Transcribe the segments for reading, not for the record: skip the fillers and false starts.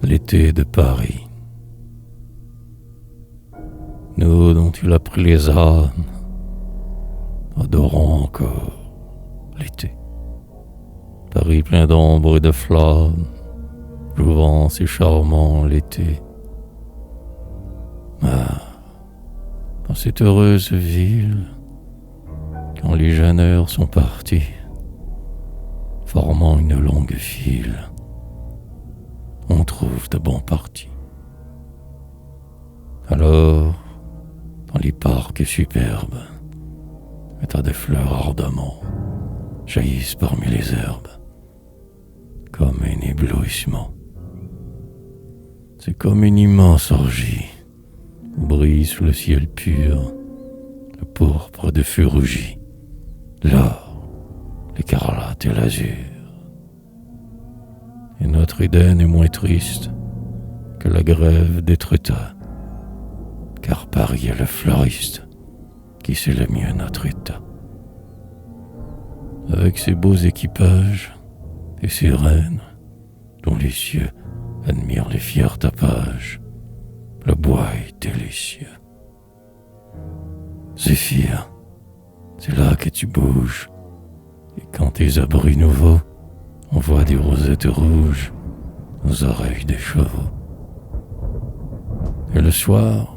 l'été de Paris. Nous dont il a pris les âmes, adorons encore l'été. Paris plein d'ombre et de flammes, jouvant si charmant l'été. Ah, dans cette heureuse ville, quand les jeunes heures sont partis, formant une longue file, on trouve de bons partis. Alors, dans les parcs superbes, un tas de fleurs ardemment jaillissent parmi les herbes, comme un éblouissement. C'est comme une immense orgie où brille sous le ciel pur le pourpre de feu rougi, l'or, l'écarlate et l'azur. Et notre Éden est moins triste que la grève d'Étretat, car Paris est le fleuriste qui sait le mieux notre état. Avec ses beaux équipages et ses reines, dont les cieux admirent les fiers tapages, le bois est délicieux. Zéphyr, c'est là que tu bouges, et quand tes abris nouveaux, on voit des rosettes rouges aux oreilles des chevaux. Et le soir,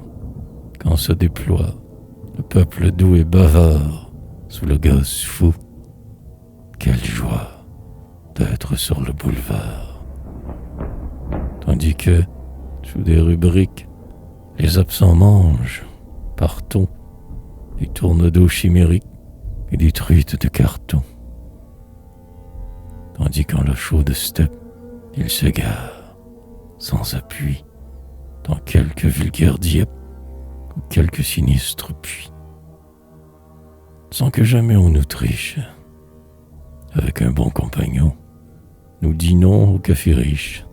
quand se déploie le peuple doux et bavard sous le gosse fou, quelle joie d'être sur le boulevard. Tandis que, sous des rubriques, les absents mangent, partons, des tournes d'eau chimériques et des truites de carton. Tandis qu'en la chaude steppe, ils s'égarent, sans appui, dans quelques vulgaires dieppe ou quelques sinistres puits. Sans que jamais on nous triche, avec un bon compagnon, nous dînons au café riche,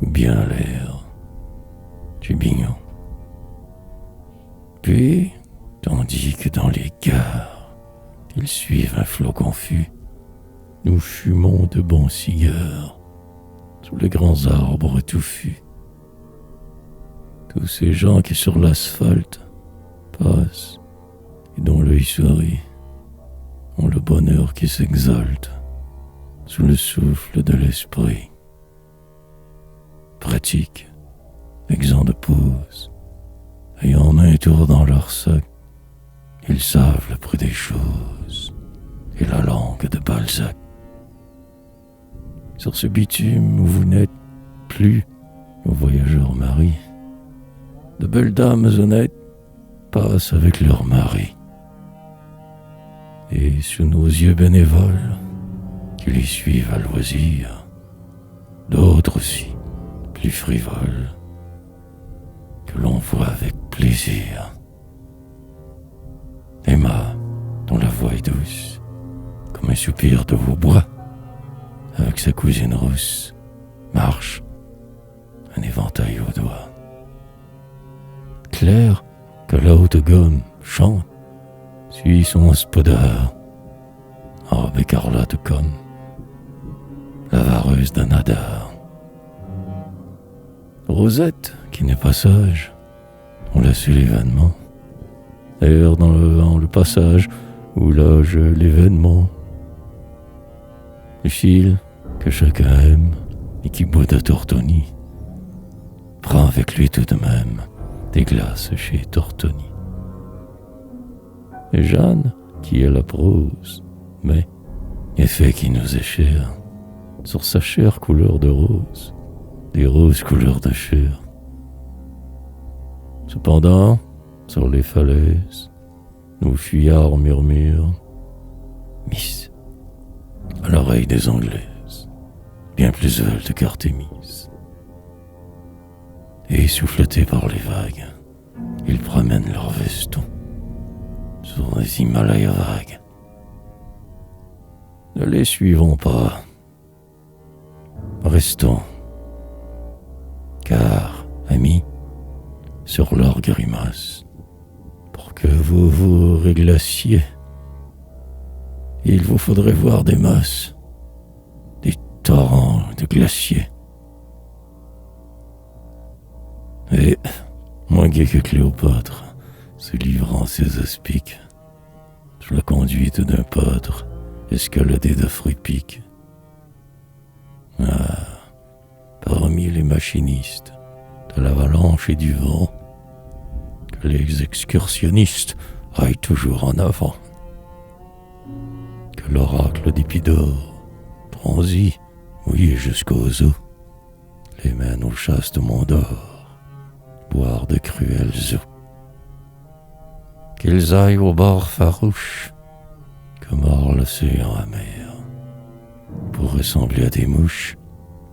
ou bien à l'air du bignon. Puis, tandis que dans les gares, ils suivent un flot confus, nous fumons de bons cigares sous les grands arbres touffus. Tous ces gens qui sur l'asphalte passent et dont l'œil sourit ont le bonheur qui s'exalte sous le souffle de l'esprit. Pratique, exempt de pause, ayant un tour dans leur sac, ils savent le prix des choses et la langue de Balzac. Sur ce bitume où vous n'êtes plus aux voyageurs maris, de belles dames honnêtes passent avec leurs maris. Et sous nos yeux bénévoles, qui les suivent à loisir, d'autres aussi, plus frivoles, que l'on voit avec plaisir. Emma, dont la voix est douce, comme un soupir de hautbois, avec sa cousine rousse, marche, un éventail au doigt. Claire, que la haute gomme chante, suit son spodard, en robe écarlate comme la vareuse d'un hadar. Rosette, qui n'est pas sage, on la su l'événement, erre dans le vent le passage où loge l'événement. Lucille, que chacun aime et qui boit de Tortoni, prend avec lui tout de même des glaces chez Tortoni. Et Jeanne, qui est la prose, mais effet qui nous est cher, sur sa chair couleur de rose, des roses couleur de chair. Cependant, sur les falaises, nos fuyards murmurent Miss, à l'oreille des Anglaises, bien plus veulent qu'Artémis. Et souffletés par les vagues, ils promènent leurs vestons sur les Himalayas vagues. Ne les suivons pas, restons, car, amis, sur leur grimace, pour que vous vous réglaciez, il vous faudrait voir des masses, des torrents de glaciers. Et, moins gai que Cléopâtre, se livrant ses aspics, sous la conduite d'un pâtre, escaladé de fruits piques. Ah, parmi les machinistes de l'avalanche et du vent, que les excursionnistes aillent toujours en avant. Que l'oracle d'Épidore, transi, mouillé jusqu'aux os, les mène au chaste mont d'or, boire de cruelles eaux. Qu'ils aillent au bord farouche, que mord l'océan amer, pour ressembler à des mouches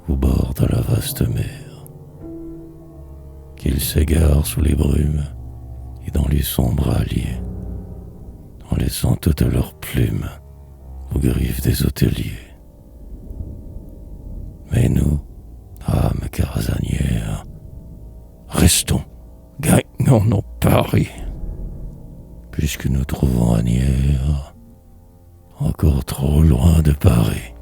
au bord de la vaste mer. Qu'ils s'égarent sous les brumes et dans les sombres halliers, en laissant toutes leurs plumes aux griffes des hôteliers. Mais nous, âmes casanières, restons, gagnons nos paris, puisque nous trouvons Asnières encore trop loin de Paris.